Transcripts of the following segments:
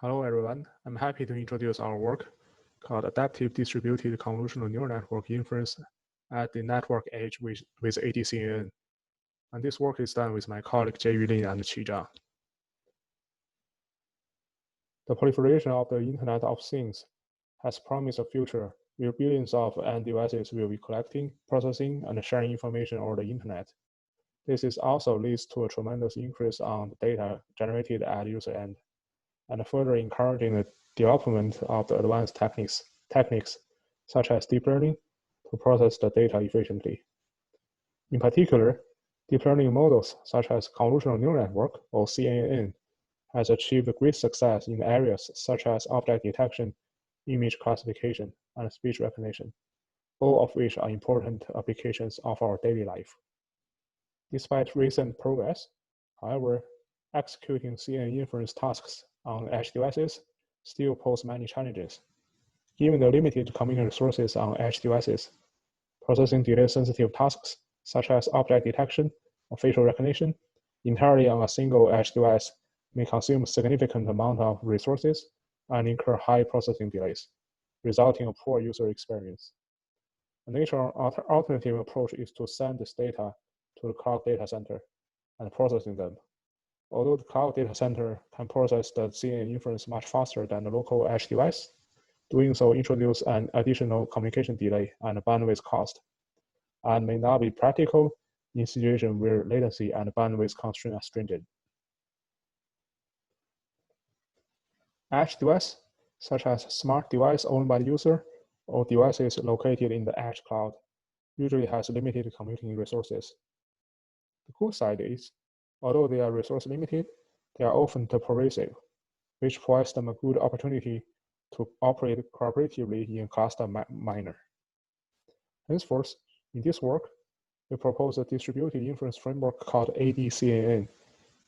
Hello, everyone. I'm happy to introduce our work called Adaptive Distributed Convolutional Neural Network Inference at the Network Edge with ADCNN. And this work is done with my colleague Jay Lin and Qi Zhang. The proliferation of the Internet of Things has promised a future where billions of end devices will be collecting, processing, and sharing information over the Internet. This is also leads to a tremendous increase on the data generated at user end, and further encouraging the development of the advanced techniques such as deep learning to process the data efficiently. In particular, deep learning models such as Convolutional Neural Network, or CNN, has achieved great success in areas such as object detection, image classification, and speech recognition, all of which are important applications of our daily life. Despite recent progress, however, executing CNN inference tasks on edge devices still pose many challenges. Given the limited computing resources on edge devices, processing delay-sensitive tasks such as object detection or facial recognition entirely on a single edge device may consume a significant amount of resources and incur high processing delays, resulting in a poor user experience. A natural alternative approach is to send this data to the cloud data center and processing them. Although the cloud data center can process the CNN inference much faster than the local edge device, doing so introduces an additional communication delay and bandwidth cost, and may not be practical in situations where latency and bandwidth constraints are stringent. Edge device, such as smart device owned by the user or devices located in the edge cloud, usually has limited computing resources. The good side is, although they are resource limited, they are often pervasive, which provides them a good opportunity to operate cooperatively in cluster manner. Henceforth, in this work, we propose a distributed inference framework called ADCNN,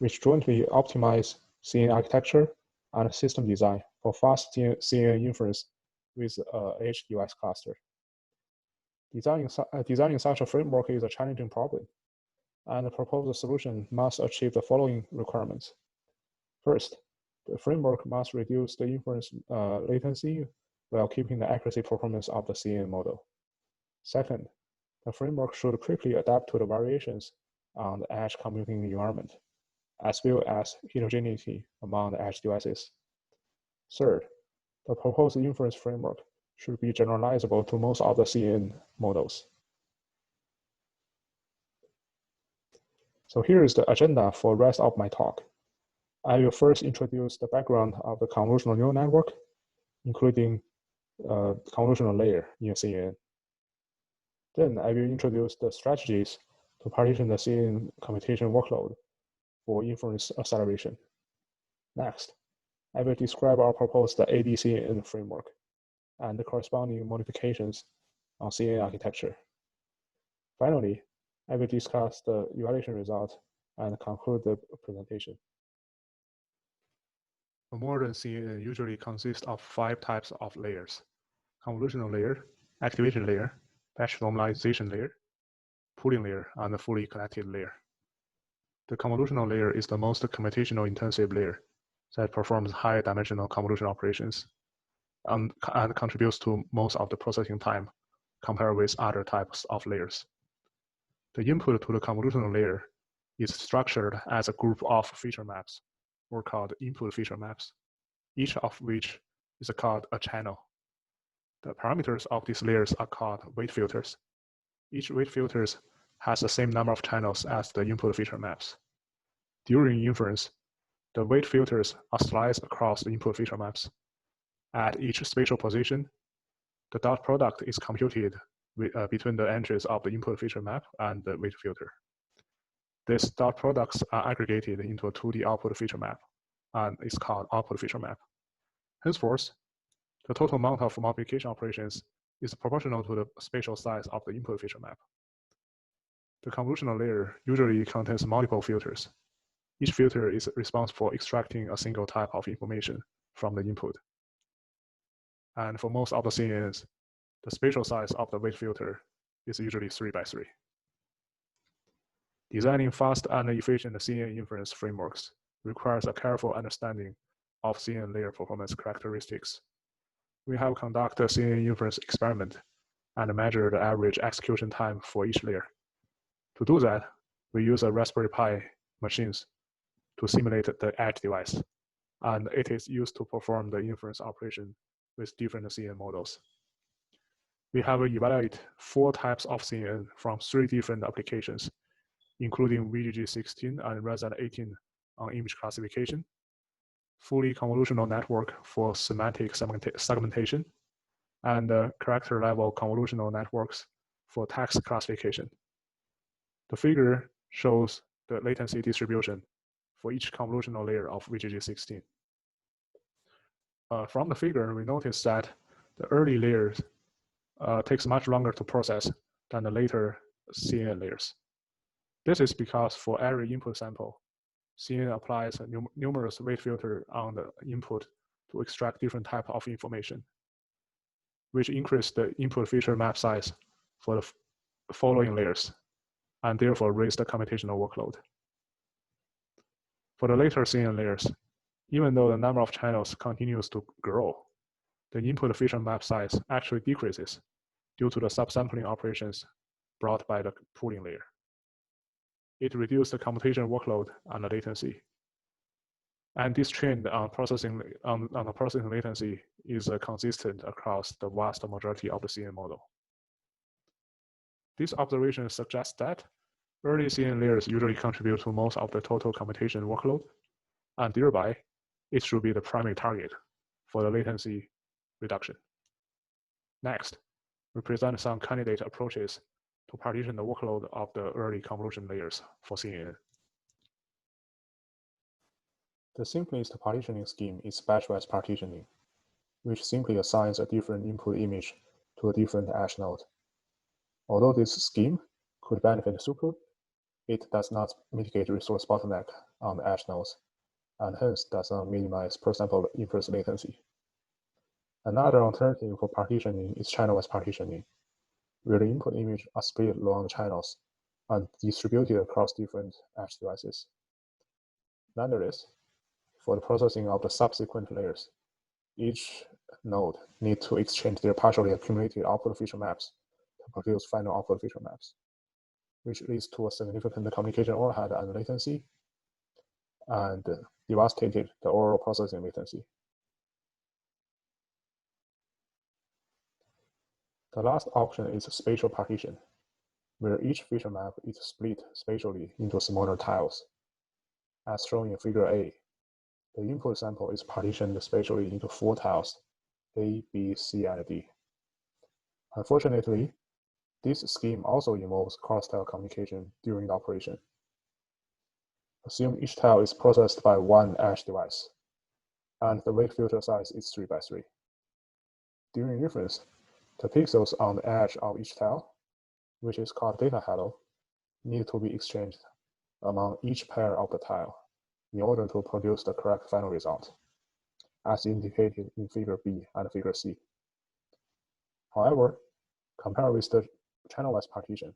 which jointly optimizes CNN architecture and system design for fast CNN inference with edge device cluster. Designing such a framework is a challenging problem, and the proposed solution must achieve the following requirements. First, the framework must reduce the inference latency while keeping the accuracy performance of the CNN model. Second, the framework should quickly adapt to the variations on the edge computing environment, as well as heterogeneity among the edge devices. Third, the proposed inference framework should be generalizable to most of the CNN models. So here is the agenda for the rest of my talk. I will first introduce the background of the convolutional neural network, including convolutional layer in CNN. Then I will introduce the strategies to partition the CNN computation workload for inference acceleration. Next, I will describe our proposed ADCNN framework and the corresponding modifications on CNN architecture. Finally, I will discuss the evaluation results and conclude the presentation. A modern CNN usually consists of 5 types of layers: convolutional layer, activation layer, batch normalization layer, pooling layer, and the fully connected layer. The convolutional layer is the most computational intensive layer that performs high dimensional convolution operations and contributes to most of the processing time compared with other types of layers. The input to the convolutional layer is structured as a group of feature maps, or called input feature maps, each of which is called a channel. The parameters of these layers are called weight filters. Each weight filter has the same number of channels as the input feature maps. During inference, the weight filters are sliced across the input feature maps. At each spatial position, the dot product is computed between the entries of the input feature map and the weight filter. These dot products are aggregated into a 2D output feature map, and it's called output feature map. Henceforth, the total amount of multiplication operations is proportional to the spatial size of the input feature map. The convolutional layer usually contains multiple filters. Each filter is responsible for extracting a single type of information from the input. And for most of the CNNs, the spatial size of the weight filter is usually 3 by 3. Designing fast and efficient CNN inference frameworks requires a careful understanding of CNN layer performance characteristics. We have conducted a CNN inference experiment and measured the average execution time for each layer. To do that, we use a Raspberry Pi machines to simulate the edge device, and it is used to perform the inference operation with different CNN models. We have evaluated 4 types of CNN from 3 different applications, including VGG16 and ResNet18 on image classification, fully convolutional network for semantic segmentation, and character-level convolutional networks for text classification. The figure shows the latency distribution for each convolutional layer of VGG16. From the figure, we notice that the early layers takes much longer to process than the later CNN layers. This is because for every input sample, CNN applies numerous weight filters on the input to extract different type of information, which increase the input feature map size for the following layers, and therefore raise the computational workload. For the later CNN layers, even though the number of channels continues to grow, the input feature map size actually decreases due to the subsampling operations brought by the pooling layer. It reduced the computation workload and the latency. And this trend on the processing latency is consistent across the vast majority of the CNN model. This observation suggests that early CNN layers usually contribute to most of the total computation workload, and thereby it should be the primary target for the latency reduction. Next, we present some candidate approaches to partition the workload of the early convolution layers for CNN. The simplest partitioning scheme is batchwise partitioning, which simply assigns a different input image to a different edge node. Although this scheme could benefit throughput, it does not mitigate resource bottleneck on the edge nodes, and hence does not minimize per sample inference latency. Another alternative for partitioning is channelwise partitioning, where the input images are split along channels and distributed across different edge devices. Nonetheless, for the processing of the subsequent layers, each node needs to exchange their partially accumulated output feature maps to produce final output feature maps, which leads to a significant communication overhead and latency, and devastated the overall processing latency. The last option is spatial partition, where each feature map is split spatially into smaller tiles. As shown in Figure A, the input sample is partitioned spatially into 4 tiles, A, B, C, and D. Unfortunately, this scheme also involves cross-tile communication during the operation. Assume each tile is processed by one edge device, and the weight filter size is 3 by 3. During inference, the pixels on the edge of each tile, which is called data halo, need to be exchanged among each pair of the tile in order to produce the correct final result, as indicated in Figure B and Figure C. However, compared with the channelwise partition,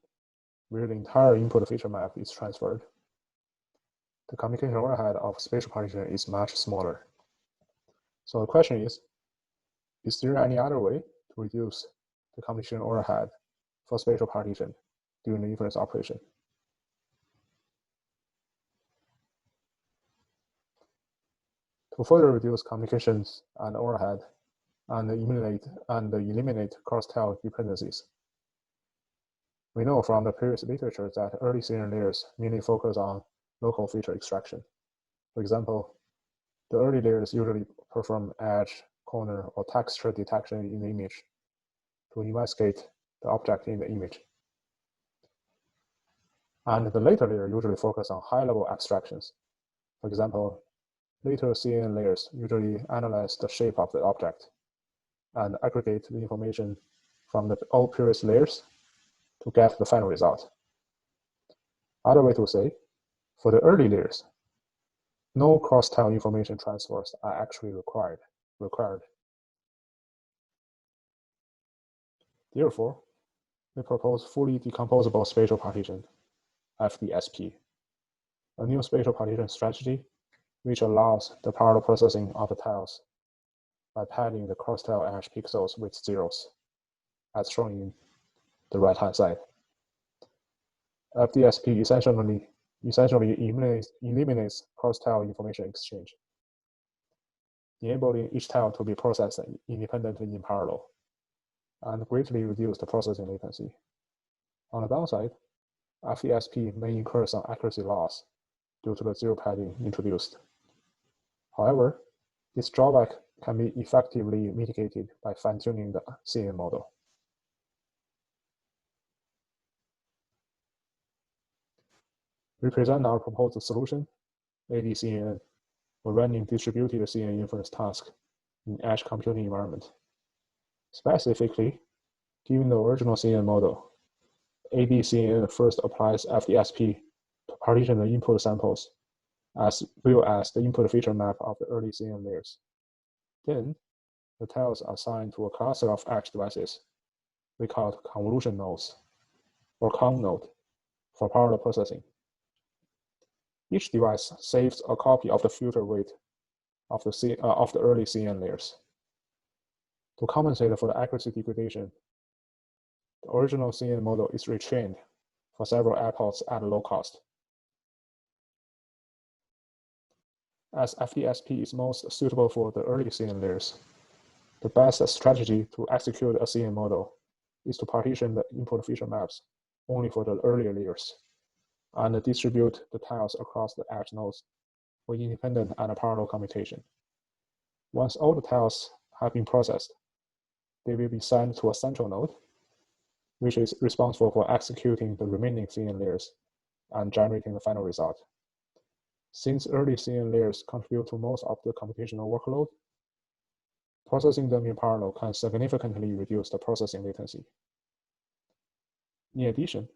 where the entire input feature map is transferred, the communication overhead of spatial partition is much smaller. So the question is there any other way to reduce the computation overhead for spatial partition during the inference operation? To further reduce communications and overhead and eliminate cross-tile dependencies, we know from the previous literature that early CNN layers mainly focus on local feature extraction. For example, the early layers usually perform edge, corner, or texture detection in the image to investigate the object in the image. And the later layer usually focus on high-level abstractions. For example, later CNN layers usually analyze the shape of the object and aggregate the information from all previous layers to get the final result. Other way to say, for the early layers, no cross-tile information transfers are actually required. Therefore, we propose fully decomposable spatial partition, FDSP, a new spatial partition strategy which allows the parallel processing of the tiles by padding the cross-tile edge pixels with zeros, as shown in the right-hand side. FDSP essentially eliminates cross-tile information exchange, enabling each tile to be processed independently in parallel, and greatly reduce the processing latency. On the downside, FDSP may incur some accuracy loss due to the zero padding introduced. However, this drawback can be effectively mitigated by fine-tuning the CNN model. We present our proposed solution, ADCNN, for running distributed CNN inference tasks in edge computing environment. Specifically, given the original CNN model, ADCNN first applies FDSP to partition the input samples as well as the input feature map of the early CNN layers. Then, the tiles are assigned to a cluster of edge devices we call convolution nodes, or CON node, for parallel processing. Each device saves a copy of the future weight of the early CNN layers. To compensate for the accuracy degradation, the original CNN model is retrained for several epochs at low cost. As FDSP is most suitable for the early CNN layers, the best strategy to execute a CNN model is to partition the input feature maps only for the earlier layers, and distribute the tiles across the edge nodes for independent and parallel computation. Once all the tiles have been processed, they will be sent to a central node, which is responsible for executing the remaining CNN layers and generating the final result. Since early CNN layers contribute to most of the computational workload, processing them in parallel can significantly reduce the processing latency. In addition,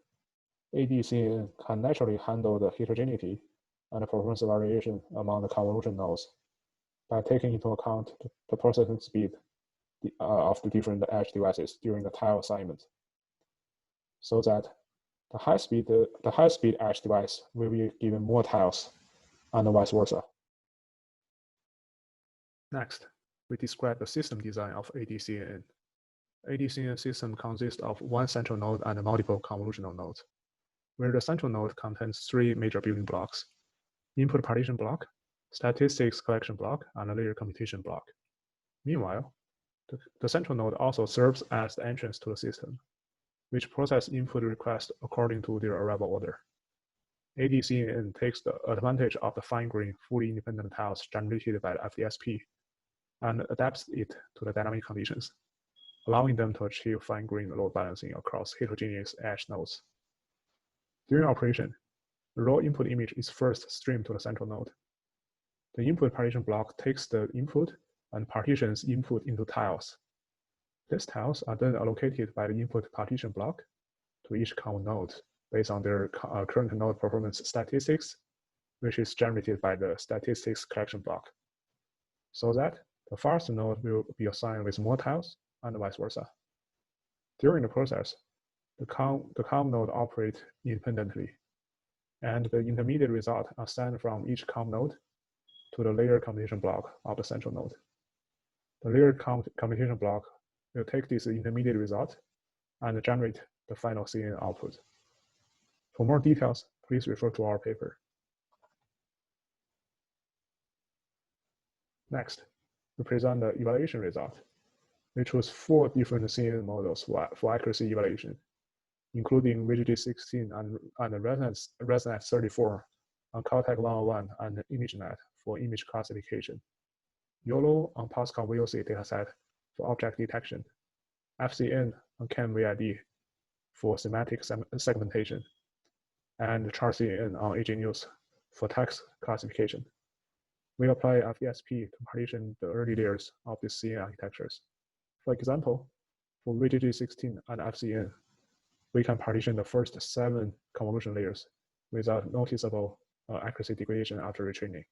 ADCNN can naturally handle the heterogeneity and the performance variation among the convolution nodes by taking into account the processing speed of the different edge devices during the tile assignment, so that the high-speed edge device will be given more tiles, and vice versa. Next, we describe the system design of ADCNN. ADCNN system consists of one central node and multiple convolutional nodes, where the central node contains three major building blocks: input partition block, statistics collection block, and a layer computation block. Meanwhile, the central node also serves as the entrance to the system, which processes input requests according to their arrival order. ADCNN takes the advantage of the fine-grained, fully independent tiles generated by the FDSP and adapts it to the dynamic conditions, allowing them to achieve fine-grained load balancing across heterogeneous edge nodes. During operation, the raw input image is first streamed to the central node. The input partition block takes the input and partitions input into tiles. These tiles are then allocated by the input partition block to each CON node based on their current node performance statistics, which is generated by the statistics collection block, so that the farthest node will be assigned with more tiles and vice versa. During the process, the CON node operates independently, and the intermediate result are sent from each CON node to the layer computation block of the central node. The layer computation block will take this intermediate result and generate the final CNN output. For more details, please refer to our paper. Next, we present the evaluation result. We chose 4 different CNN models for accuracy evaluation, including VGG16 and ResNet 34 on Caltech 101 and ImageNet for image classification, YOLO on Pascal VOC dataset for object detection, FCN on CAM-VID for semantic segmentation, and CharCNN on AGNews for text classification. We apply FDSP to partition the early layers of the CNN architectures. For example, for VGG16 and FCN, we can partition the first 7 convolution layers without noticeable accuracy degradation after retraining.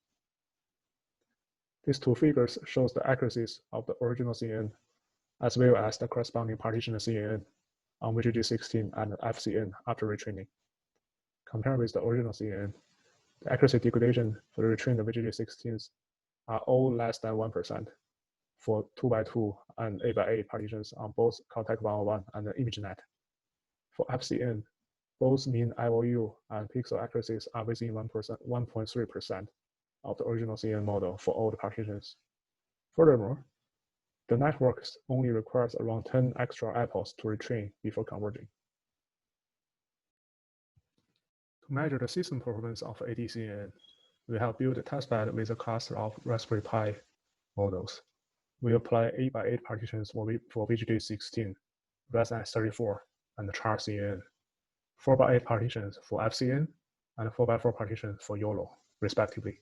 These 2 figures shows the accuracies of the original CNN as well as the corresponding partition CNN on VGG16 and FCN after retraining. Compared with the original CNN, The accuracy degradation for the retrained VGG16s are all less than 1% for 2x2 and 8x8 partitions on both Contact 101 and the ImageNet. For FCN, both mean IOU and pixel accuracies are within 1.3% of the original CNN model for all the partitions. Furthermore, the network only requires around 10 extra apples to retrain before converging. To measure the system performance of ADCNN, we have built a testbed with a cluster of Raspberry Pi models. We apply 8x8 partitions for VGG16, ResNet34, and CharCNN, 4x8 partitions for FCN, and 4x4 partitions for YOLO, respectively.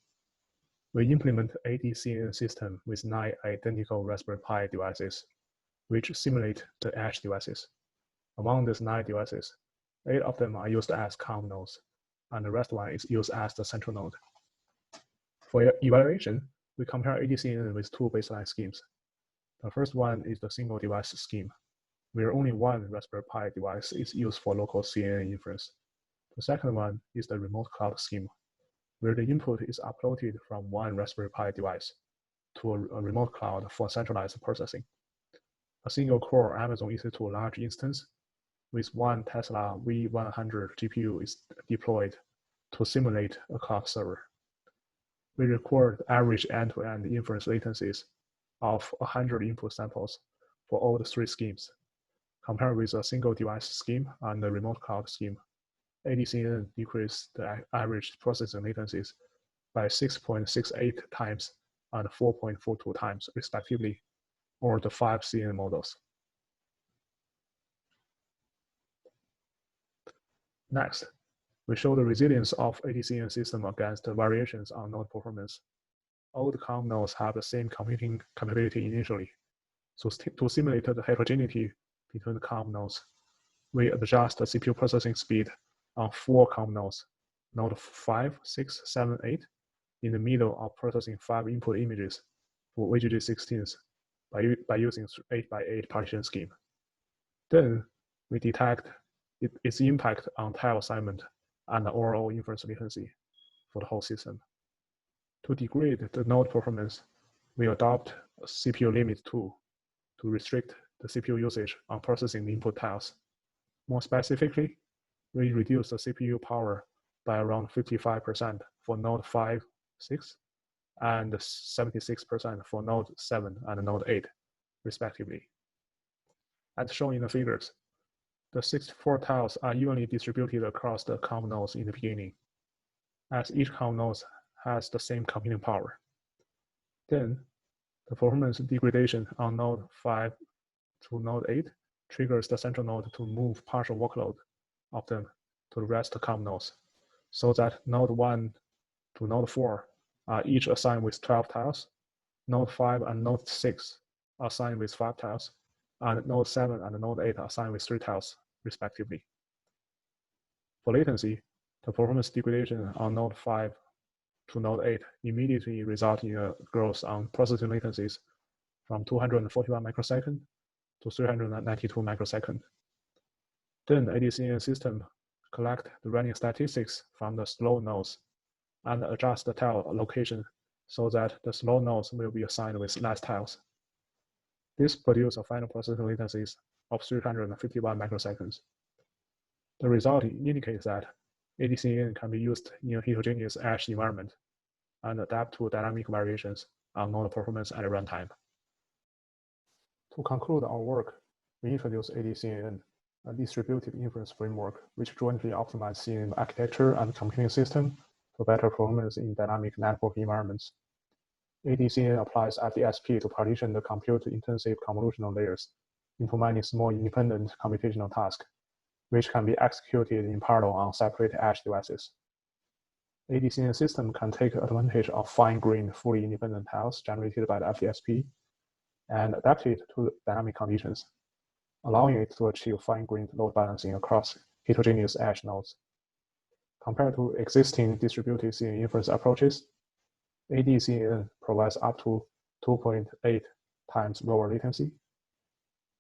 We implement ADCNN system with 9 identical Raspberry Pi devices, which simulate the edge devices. Among these 9 devices, 8 of them are used as COM nodes, and the rest one is used as the central node. For evaluation, we compare ADCNN with 2 baseline schemes. The first one is the single device scheme, where only one Raspberry Pi device is used for local CNN inference. The second one is the remote cloud scheme, where the input is uploaded from one Raspberry Pi device to a remote cloud for centralized processing. A single core Amazon EC2 large instance with one Tesla V100 GPU is deployed to simulate a cloud server. We record average end-to-end inference latencies of 100 input samples for all the 3 schemes. Compared with a single device scheme and the remote cloud scheme, ADCNN decreased the average processing latencies by 6.68 times and 4.42 times, respectively, over the 5 CNN models. Next, we show the resilience of ADCNN system against the variations on node performance. All the COM nodes have the same computing capability initially. So to simulate the heterogeneity between the COM nodes, we adjust the CPU processing speed on 4 COM nodes, node 5, 6, 7, 8, in the middle of processing 5 input images for VGG16s by using 8x8 partition scheme. Then we detect its impact on tile assignment and the overall inference latency for the whole system. To degrade the node performance, we adopt a CPU limit tool to restrict the CPU usage on processing the input tiles. More specifically, we reduce the CPU power by around 55% for node 5, 6, and 76% for node 7 and node 8, respectively. As shown in the figures, the 64 tiles are evenly distributed across the COM nodes in the beginning, as each COM node has the same computing power. Then, the performance degradation on node 5 to node 8 triggers the central node to move partial workload of them to the rest COM nodes, so that node 1 to node 4 are each assigned with 12 tiles, node 5 and node 6 are assigned with 5 tiles, and node 7 and node 8 are assigned with 3 tiles, respectively. For latency, the performance degradation on node 5 to node 8 immediately results in a growth on processing latencies from 241 microseconds to 392 microseconds. Then the ADCNN system collects the running statistics from the slow nodes and adjust the tile location so that the slow nodes will be assigned with less tiles. This produces a final processing latencies of 351 microseconds. The result indicates that ADCNN can be used in a heterogeneous edge environment and adapt to dynamic variations on node performance at runtime. To conclude our work, we introduce ADCNN, a distributed inference framework which jointly optimizes CNN architecture and computing system for better performance in dynamic network environments. ADCNN applies FDSP to partition the compute-intensive convolutional layers into many small independent computational tasks, which can be executed in parallel on separate edge devices. ADCNN system can take advantage of fine-grained, fully independent tiles generated by the FDSP and adapt it to dynamic conditions, allowing it to achieve fine-grained load balancing across heterogeneous edge nodes. Compared to existing distributed CNN inference approaches, ADCNN provides up to 2.8 times lower latency,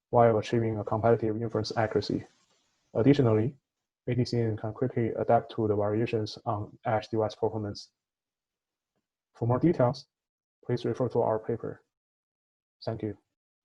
while achieving a competitive inference accuracy. Additionally, ADCNN can quickly adapt to the variations on edge device performance. For more details, please refer to our paper. Thank you.